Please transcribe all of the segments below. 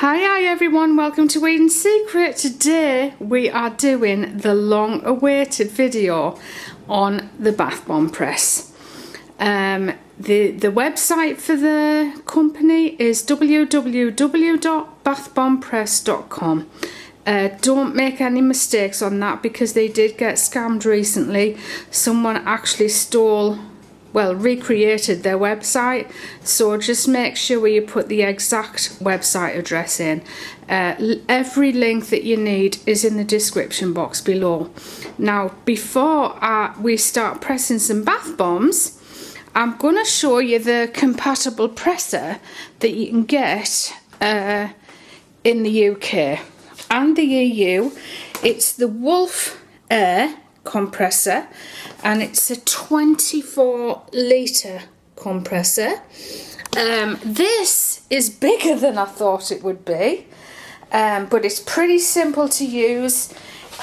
Hi everyone, welcome to Eden's Secret. Today we are doing the long awaited video on the bath bomb press. The website for the company is www.bathbombpress.com. Don't make any mistakes on that because they did get scammed recently. Someone actually recreated their website, so just make sure you put the exact website address in. Every link that you need is in the description box below. Now, before we start pressing some bath bombs, I'm going to show you the compatible presser that you can get in the UK and the EU. It's the Wolf Air compressor, and it's a 24-litre compressor. This is bigger than I thought it would be, but it's pretty simple to use.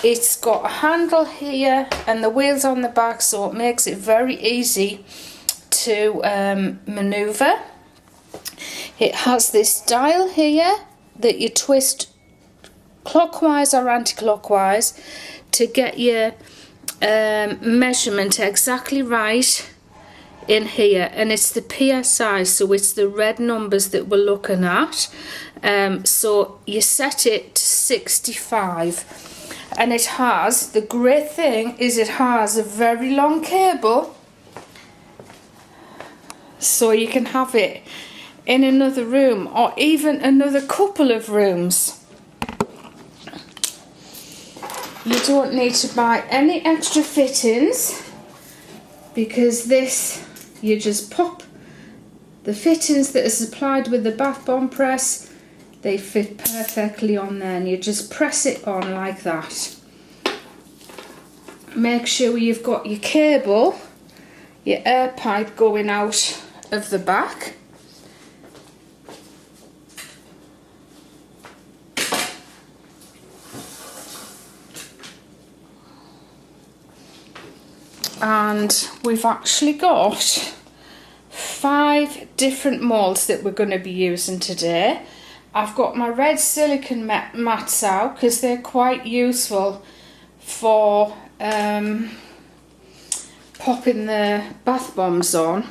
It's got a handle here and the wheels on the back, so it makes it very easy to manoeuvre. It has this dial here that you twist clockwise or anti-clockwise to get your measurement exactly right in here, and it's the PSI, so it's the red numbers that we're looking at. So you set it to 65, and it has, the great thing is it has a very long cable, so you can have it in another room or even another couple of rooms. You don't need to buy any extra fittings because this, you just pop the fittings that are supplied with the bath bomb press, they fit perfectly on there, and you just press it on like that. Make sure you've got your cable, your air pipe going out of the back. And we've actually got 5 different moulds that we're going to be using today. I've got my red silicone mats out because they're quite useful for popping the bath bombs on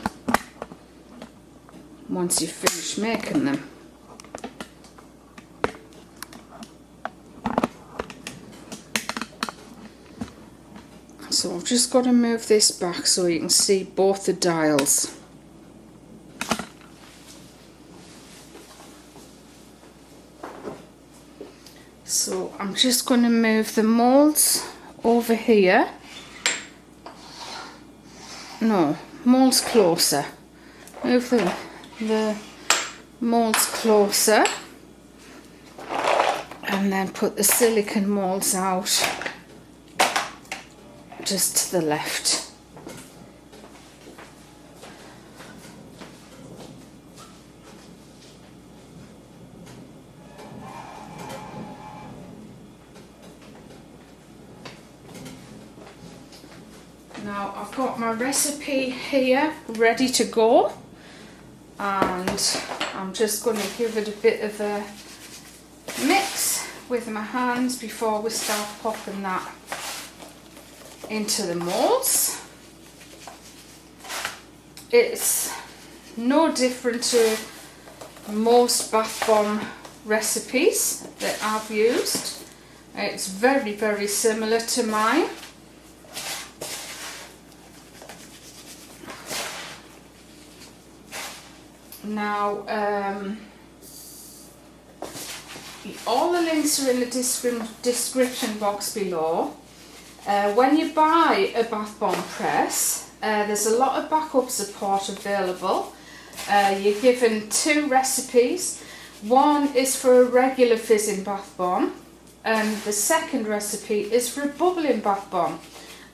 once you've finished making them. So I've just got to move this back so you can see both the dials. So I'm just going to move the moulds over here. No, moulds closer. Move the moulds closer, and then put the silicone moulds out just to the left. Now I've got my recipe here ready to go, and I'm just going to give it a bit of a mix with my hands before we start popping that into the moulds. It's no different to most bath bomb recipes that I've used. It's very, very similar to mine. Now, all the links are in the description box below. When you buy a bath bomb press, there's a lot of backup support available. You're given 2 recipes. One is for a regular fizzing bath bomb, and the second recipe is for a bubbling bath bomb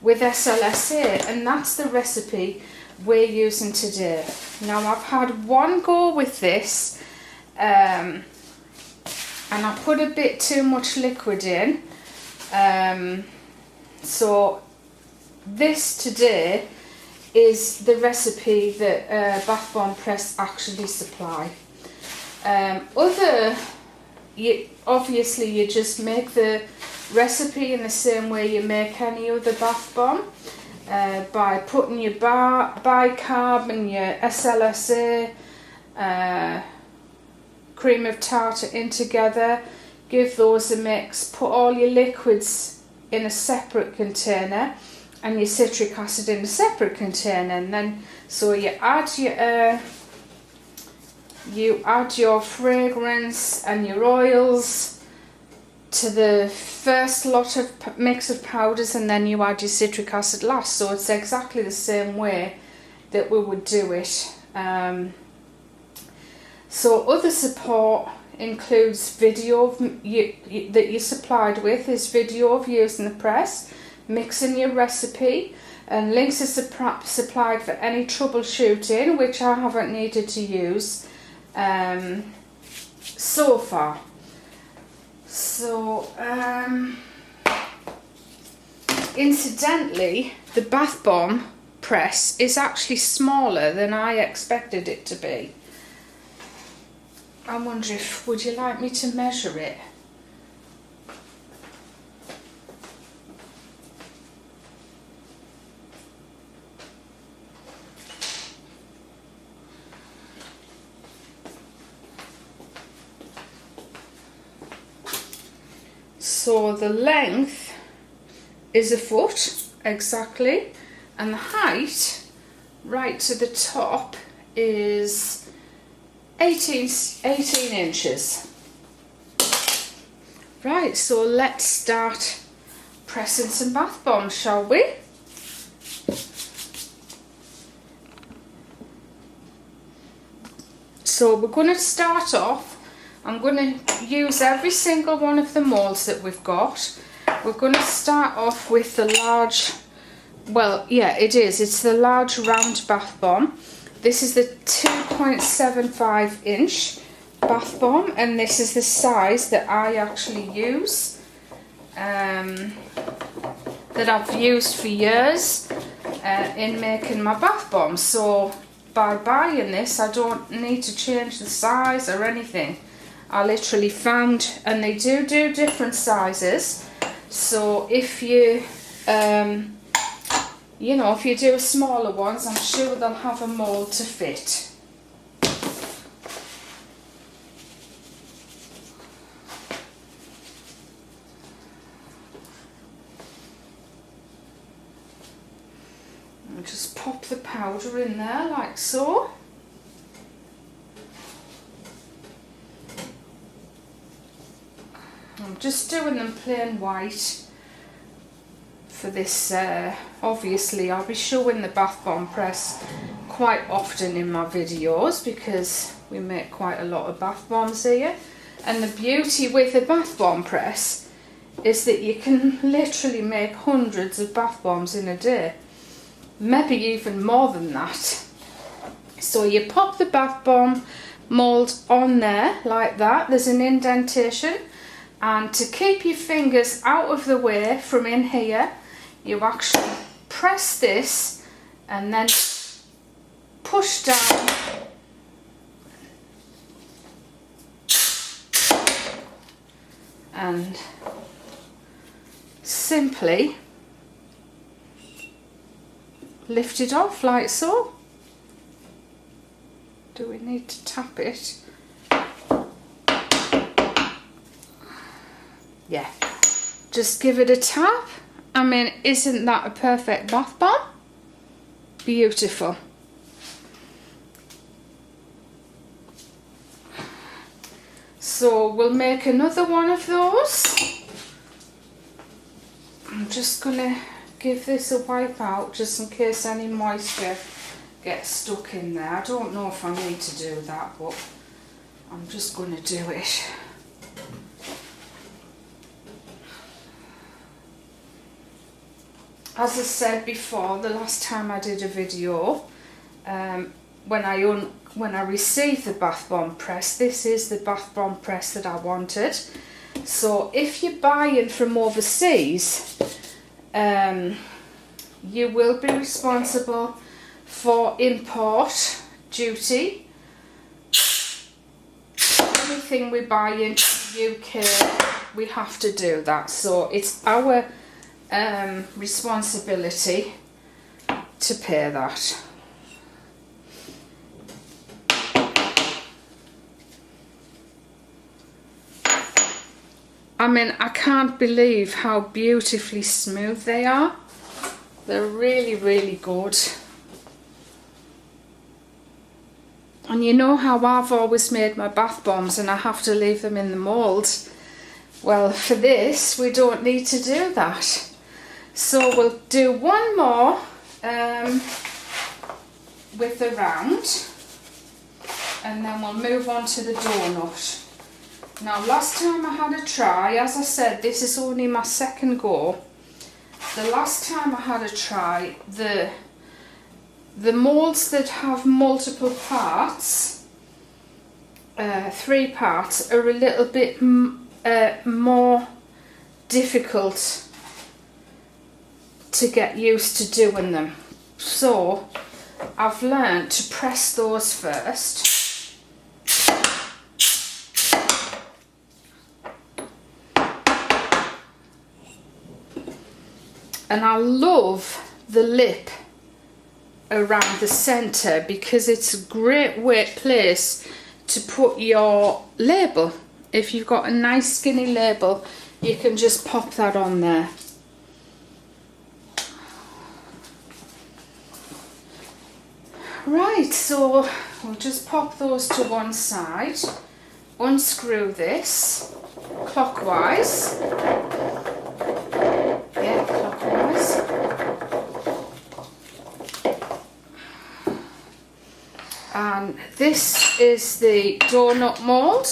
with SLSA, and that's the recipe we're using today. Now, I've had one go with this, and I put a bit too much liquid in. So this today is the recipe that Bath Bomb Press actually supply. Other obviously you just make the recipe in the same way you make any other bath bomb, by putting your bicarb and your SLSA cream of tartar in together, give those a mix, put all your liquids in a separate container and your citric acid in a separate container, and then so you add your fragrance and your oils to the first lot of mix of powders, and then you add your citric acid last. So it's exactly the same way that we would do it. So other support includes video that you're supplied with, is video of using the press, mixing your recipe, and links are supplied for any troubleshooting, which I haven't needed to use so far. So incidentally, the bath bomb press is actually smaller than I expected it to be. I wonder if, would you like me to measure it? So the length is a foot exactly, and the height right to the top is 18 inches. Right, so let's start pressing some bath bombs, shall we? So we're going to start off. I'm going to use every single one of the moulds that we've got. We're going to start off with the large, well, yeah, it's the large round bath bomb. This is the 2.75 inch bath bomb, and this is the size that I actually use, that I've used for years in making my bath bombs. So by buying this, I don't need to change the size or anything. I literally found, and they do different sizes, so if you if you do smaller ones, I'm sure they'll have a mould to fit. And just pop the powder in there like so. I'm just doing them plain white for this. Obviously I'll be showing the bath bomb press quite often in my videos because we make quite a lot of bath bombs here, and the beauty with the bath bomb press is that you can literally make hundreds of bath bombs in a day, maybe even more than that. So you pop the bath bomb mould on there like that, there's an indentation. And to keep your fingers out of the way from in here, you actually press this and then push down and simply lift it off like so. Do we need to tap it? Yeah, just give it a tap. I mean, isn't that a perfect bath bomb? Beautiful. So we'll make another one of those. I'm just gonna give this a wipe out just in case any moisture gets stuck in there. I don't know if I need to do that, but I'm just gonna do it. As I said before, the last time I did a video, when I received the bath bomb press, this is the bath bomb press that I wanted. So if you're buying from overseas, you will be responsible for import duty. Everything we buy in UK, we have to do that. So it's our responsibility to pay that. I mean, I can't believe how beautifully smooth they are. They're really, really good. And you know how I've always made my bath bombs and I have to leave them in the mould? Well, for this, we don't need to do that. So we'll do one more with the round, and then we'll move on to the donut. Now, last time I had a try, as I said, this is only my second go. The last time I had a try, the moulds that have multiple parts, 3 parts, are a little bit more difficult to get used to doing them. So I've learned to press those first. And I love the lip around the centre because it's a great place to put your label. If you've got a nice skinny label, you can just pop that on there. Right, so we'll just pop those to one side, unscrew this clockwise. Yeah, clockwise. And this is the donut mould.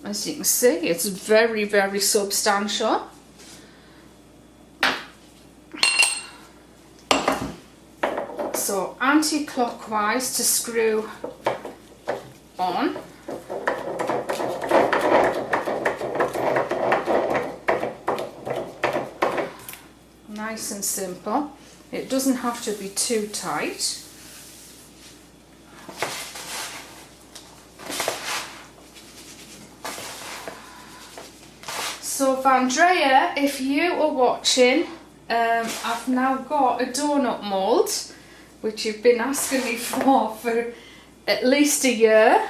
As you can see, it's very, very substantial. So anti-clockwise to screw on. Nice and simple. It doesn't have to be too tight. So Vandrea, if you are watching, I've now got a donut mould, which you've been asking me for at least a year.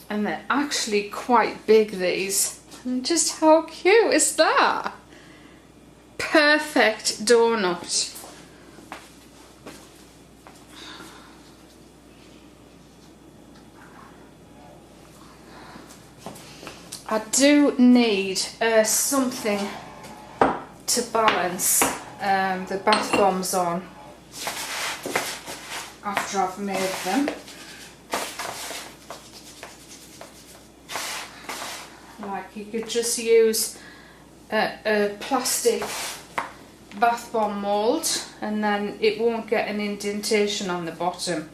And they're actually quite big, these. And just how cute is that? Perfect donut. I do need something to balance the bath bombs on after I've made them. Like, you could just use a plastic bath bomb mould and then it won't get an indentation on the bottom.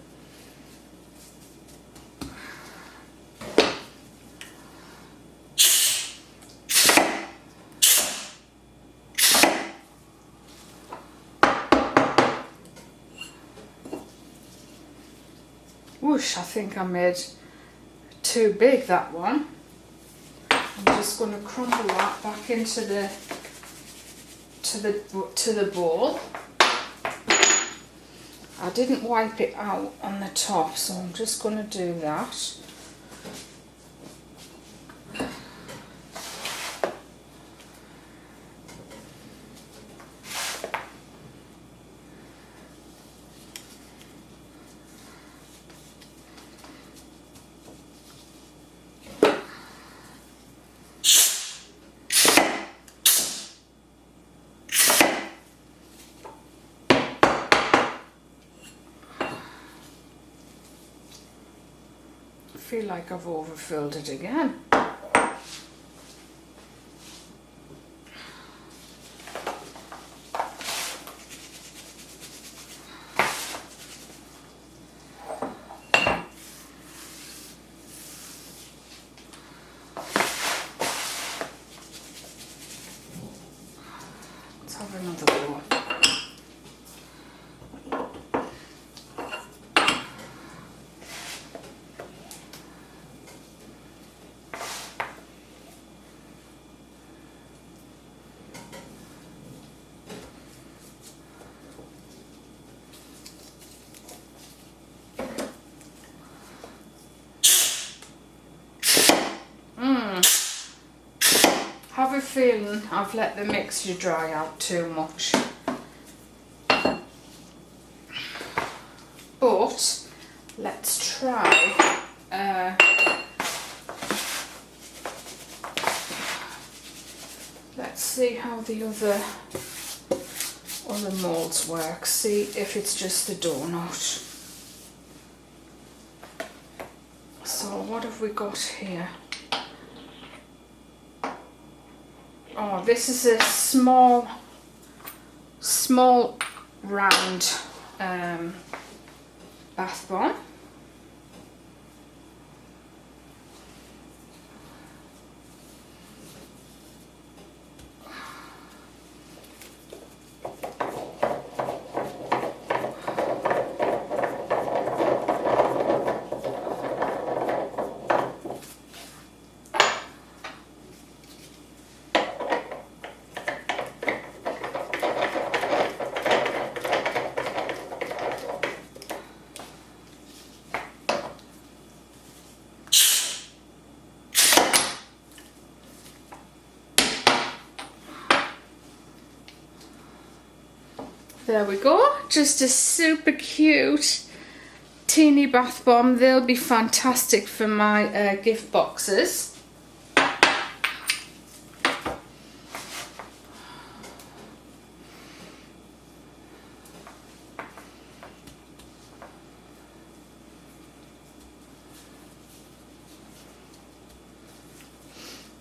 Whoosh, I think I made too big, that one. I'm just going to crumble that back into the bowl. I didn't wipe it out on the top, so I'm just going to do that. I feel like I've overfilled it again. have a feeling I've let the mixture dry out too much. But let's try let's see how the other moulds work. See if it's just the donut. So what have we got here? Oh, this is a small round bath bomb. There we go, just a super cute teeny bath bomb. They'll be fantastic for my gift boxes.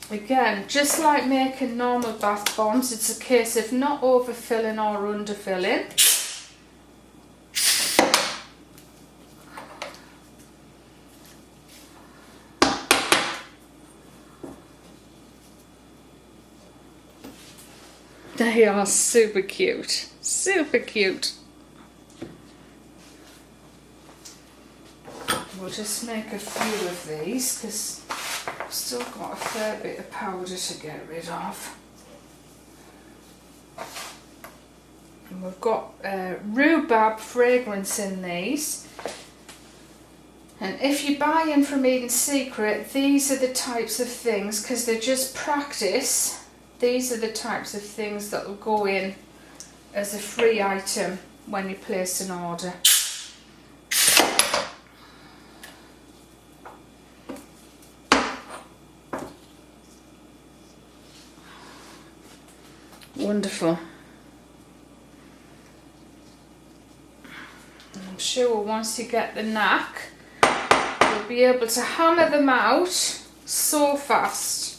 Again, just like making normal bath bombs, it's a case of not overfilling or underfilling. They are super cute, super cute. We'll just make a few of these because I've still got a fair bit of powder to get rid of. And we've got rhubarb fragrance in these. And if you buy in from Eden Secret, these are the types of things, because they're just practice, these are the types of things that will go in as a free item when you place an order. Wonderful. I'm sure once you get the knack, you'll be able to hammer them out so fast.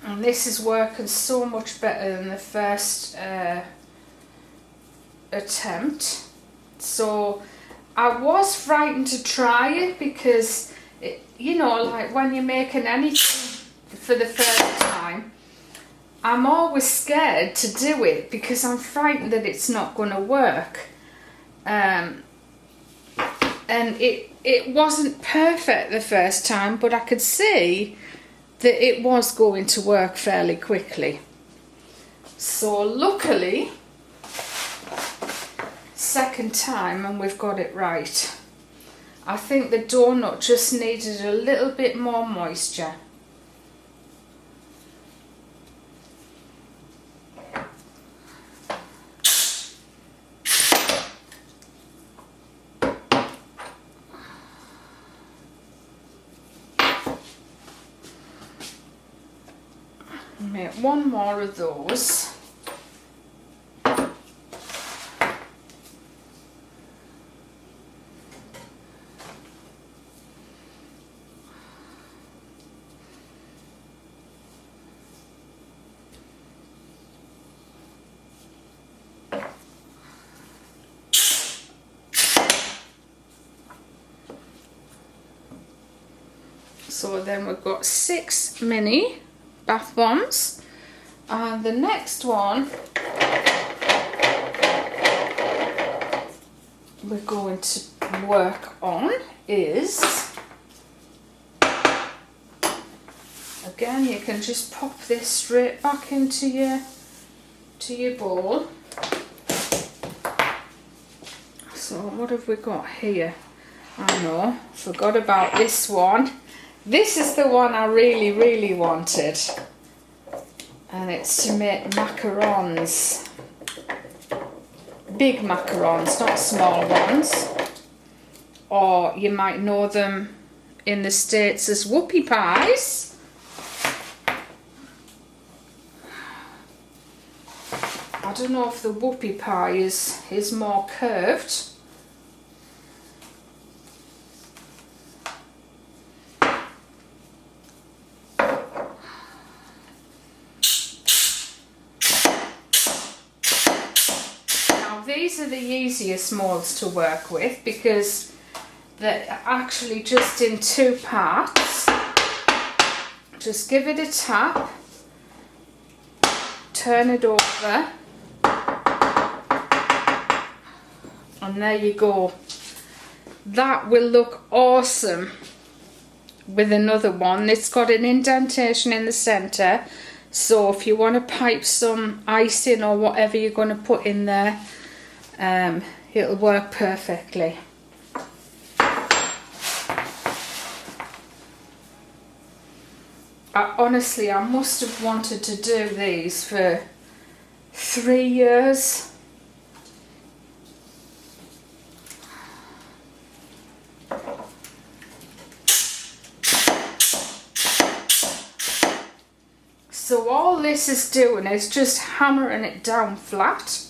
And this is working so much better than the first attempt. So I was frightened to try it because you know, like when you're making anything for the first time, I'm always scared to do it because I'm frightened that it's not going to work. And it wasn't perfect the first time, but I could see that it was going to work fairly quickly. So luckily, second time and we've got it right. I think the donut just needed a little bit more moisture. Make one more of those. So then we've got 6 mini bath bombs, and the next one we're going to work on is, again, you can just pop this straight back into your bowl. So what have we got here? I know, forgot about this one. This is the one I really, really wanted. And it's to make macarons. Big macarons, not small ones. Or you might know them in the States as whoopie pies. I don't know if the whoopie pie is more curved. These are the easiest moulds to work with because they're actually just in 2 parts. Just give it a tap, turn it over, and there you go. That will look awesome with another one. It's got an indentation in the centre, so if you want to pipe some icing or whatever you're going to put in there, it'll work perfectly. Honestly, I must have wanted to do these for 3 years. So all this is doing is just hammering it down flat.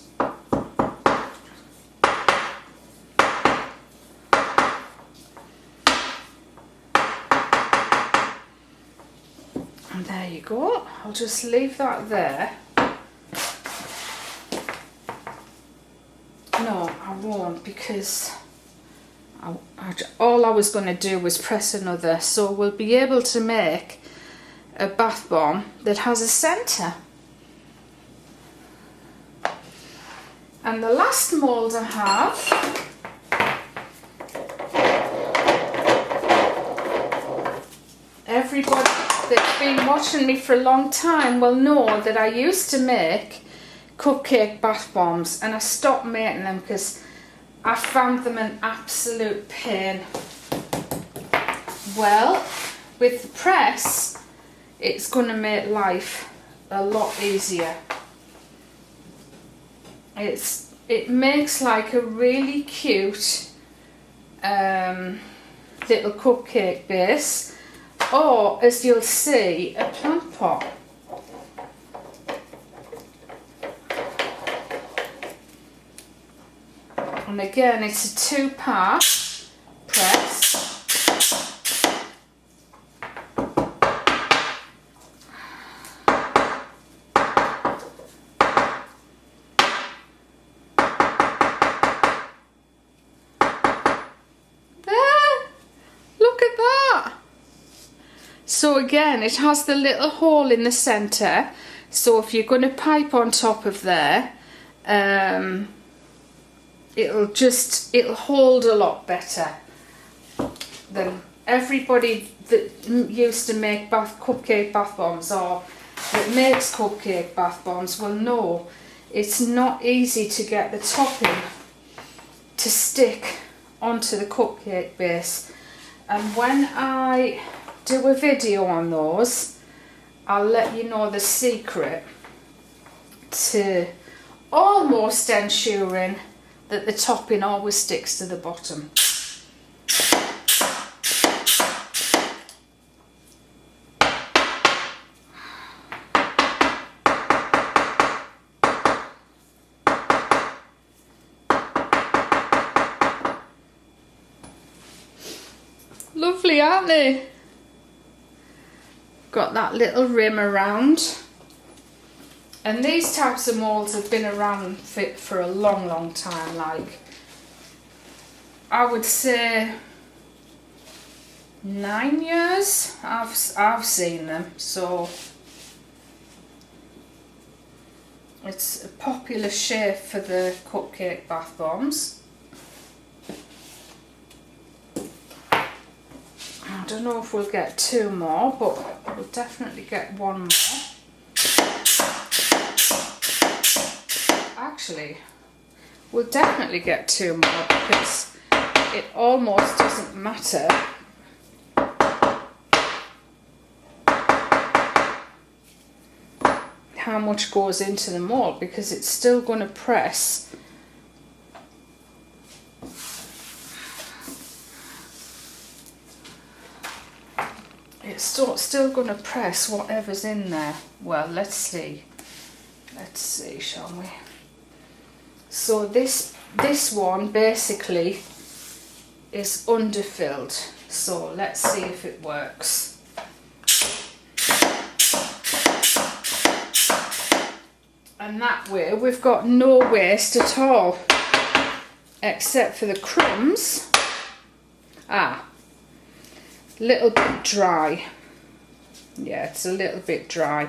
And there you go. I'll just leave that there. No, I won't, because all I was going to do was press another, so we'll be able to make a bath bomb that has a centre. And the last mould I have everybody that's been watching me for a long time will know that I used to make cupcake bath bombs, and I stopped making them because I found them an absolute pain. Well, with the press, it's going to make life a lot easier. It makes like a really cute little cupcake base, or as you'll see, a plant pot. And again, it's a 2-part press. So again, it has the little hole in the centre, so if you're going to pipe on top of there, it'll hold a lot better than everybody that used to make cupcake bath bombs, or that makes cupcake bath bombs, will know it's not easy to get the topping to stick onto the cupcake base. And when I do a video on those, I'll let you know the secret to almost ensuring that the topping always sticks to the bottom. Lovely, aren't they? Got that little rim around, and these types of moulds have been around for a long time. Like, I would say 9 years I've seen them, so it's a popular shape for the cupcake bath bombs. I don't know if we'll get 2 more, but we'll definitely get 1 more. Actually, we'll definitely get 2 more, because it almost doesn't matter how much goes into the mould, because it's still going to press. It's still going to press whatever's in there. Well, let's see, shall we? So this one basically is underfilled, so let's see if it works. And that way we've got no waste at all, except for the crumbs. Little bit dry. Yeah, it's a little bit dry.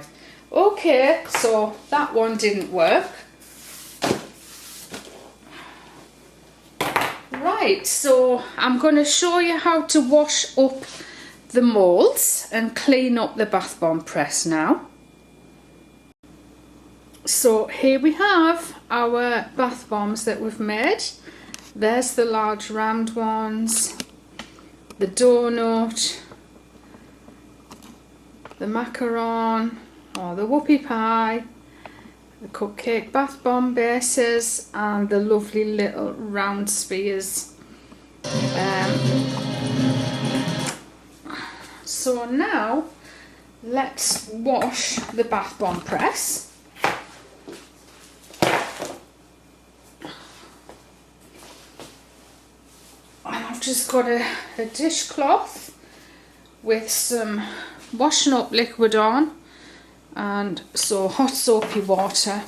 Okay, so that one didn't work. Right, so I'm going to show you how to wash up the moulds and clean up the bath bomb press now. So here we have our bath bombs that we've made. There's the large round ones, the donut, the macaron, or the whoopie pie, the cupcake bath bomb bases, and the lovely little round spheres. So now let's wash the bath bomb press. I've just got a dishcloth with some washing up liquid on, and so hot soapy water.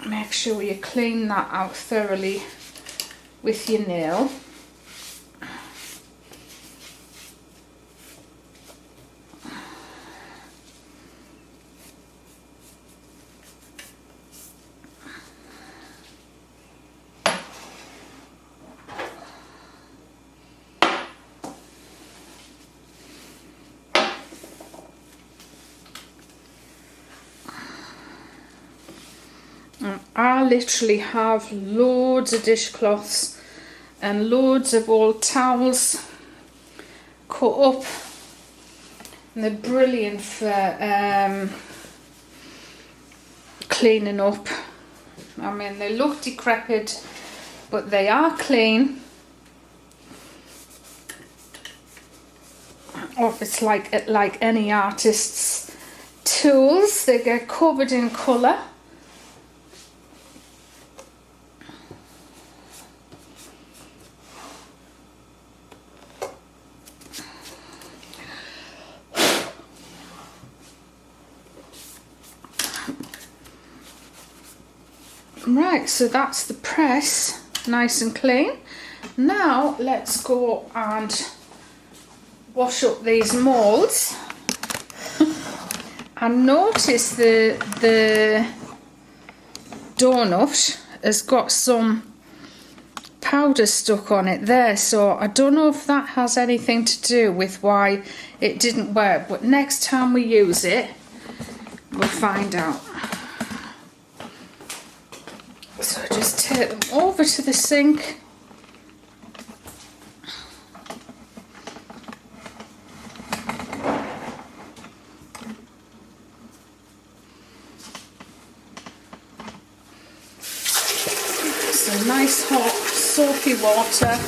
Make sure you clean that out thoroughly with your nail. I literally have loads of dishcloths and loads of old towels cut up, and they're brilliant for cleaning up. I mean, they look decrepit, but they are clean. Or if it's like any artist's tools, they get covered in colour. Right, so that's the press, nice and clean. Now let's go and wash up these moulds. And notice the donut has got some powder stuck on it there, so I don't know if that has anything to do with why it didn't work, but next time we use it we'll find out. So just take them over to the sink. Some nice hot soapy water.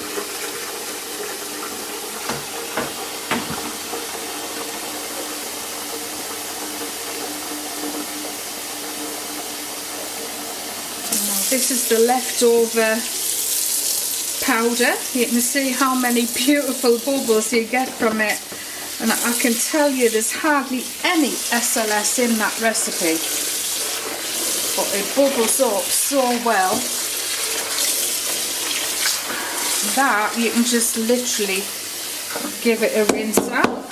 This is the leftover powder. You can see how many beautiful bubbles you get from it, and I can tell you there's hardly any SLS in that recipe, but it bubbles up so well that you can just literally give it a rinse out.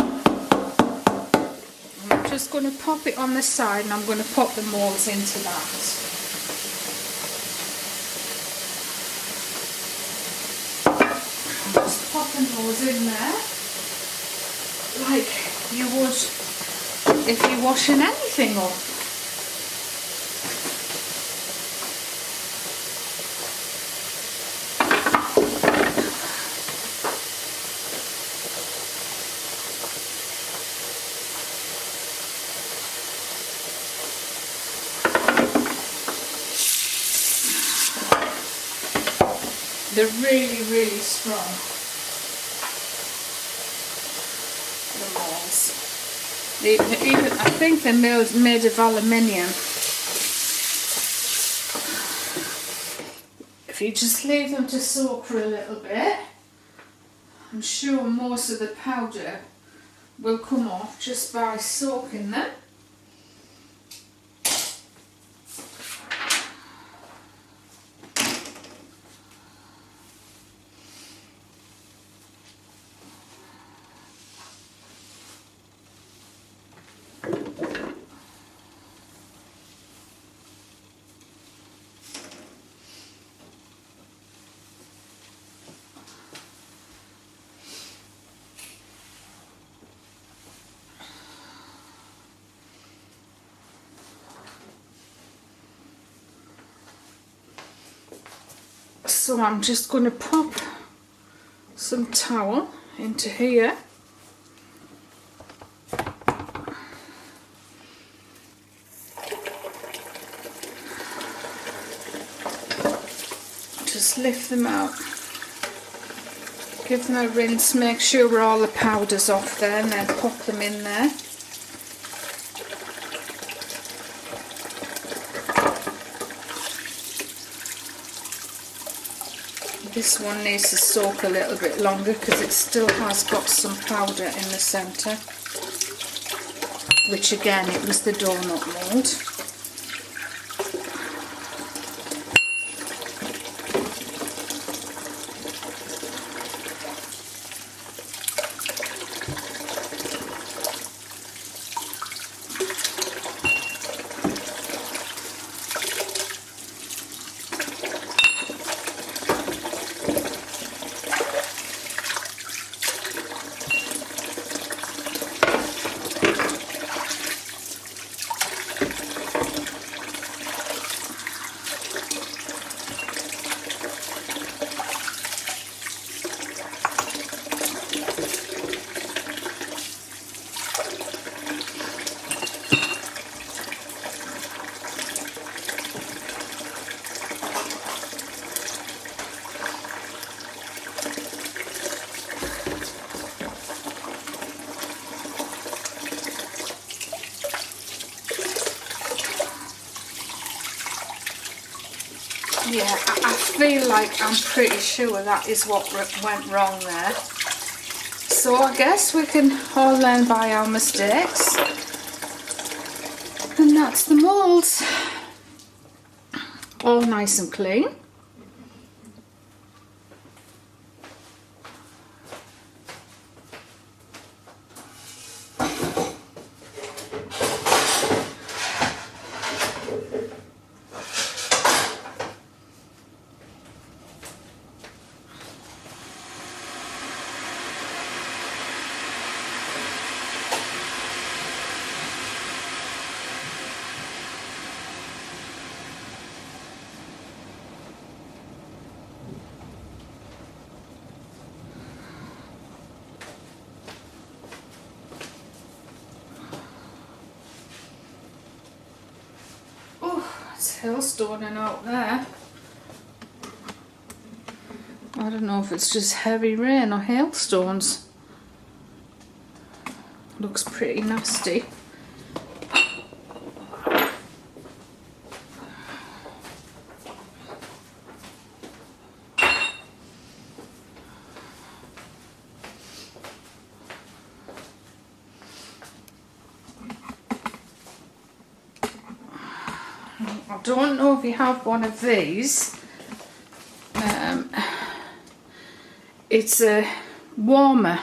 I'm just going to pop it on the side, and I'm going to pop the moulds into that. Popping those in there. like you would if you're washing anything up. They're really, really strong. The Moulds. Even I think they're made of aluminium. If you just leave them to soak for a little bit, I'm sure most of the powder will come off just by soaking them. So I'm just going to pop some towel into here. Just lift them out. Give them a rinse, make sure all the powder's off there, and then pop them in there. This one needs to soak a little bit longer because it still has got some powder in the centre, which again, it was the donut mould. Yeah, I feel like I'm pretty sure that is what went wrong there. So I guess we can all learn by our mistakes. And that's the moulds. All nice and clean. It's hailstoning out there. I don't know if it's just heavy rain or hailstones. Looks pretty nasty. I don't know if you have one of these. It's a warmer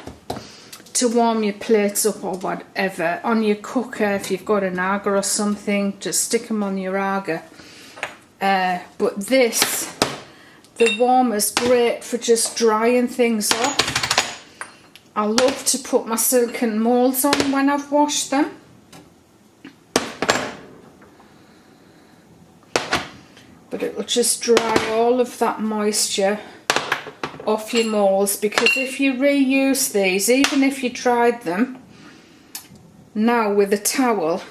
to warm your plates up or whatever on your cooker. If you've got an Aga or something, just stick them on your Aga. But this, the warmer's great for just drying things off. I love to put my silicone moulds on when I've washed them. But it will just dry all of that moisture off your moulds, because if you reuse these, even if you dried them now with a towel,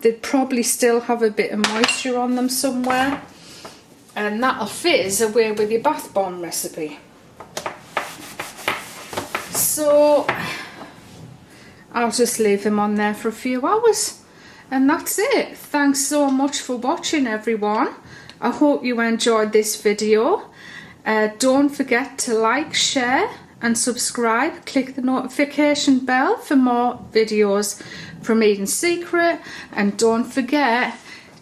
they'd probably still have a bit of moisture on them somewhere, and that'll fizz away with your bath bomb recipe. So I'll just leave them on there for a few hours, and that's it. Thanks so much for watching, everyone. I hope you enjoyed this video. Don't forget to like, share and subscribe. Click the notification bell for more videos from Eden Secret, and don't forget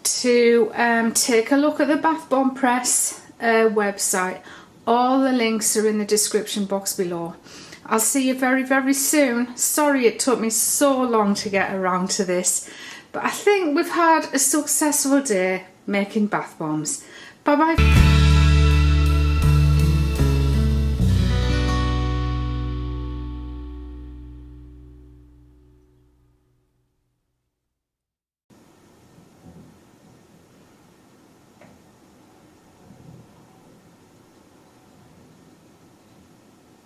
to take a look at the Bath Bomb Press website. All the links are in the description box below. I'll see you very, very soon. Sorry it took me so long to get around to this, but I think we've had a successful day making bath bombs. Bye bye.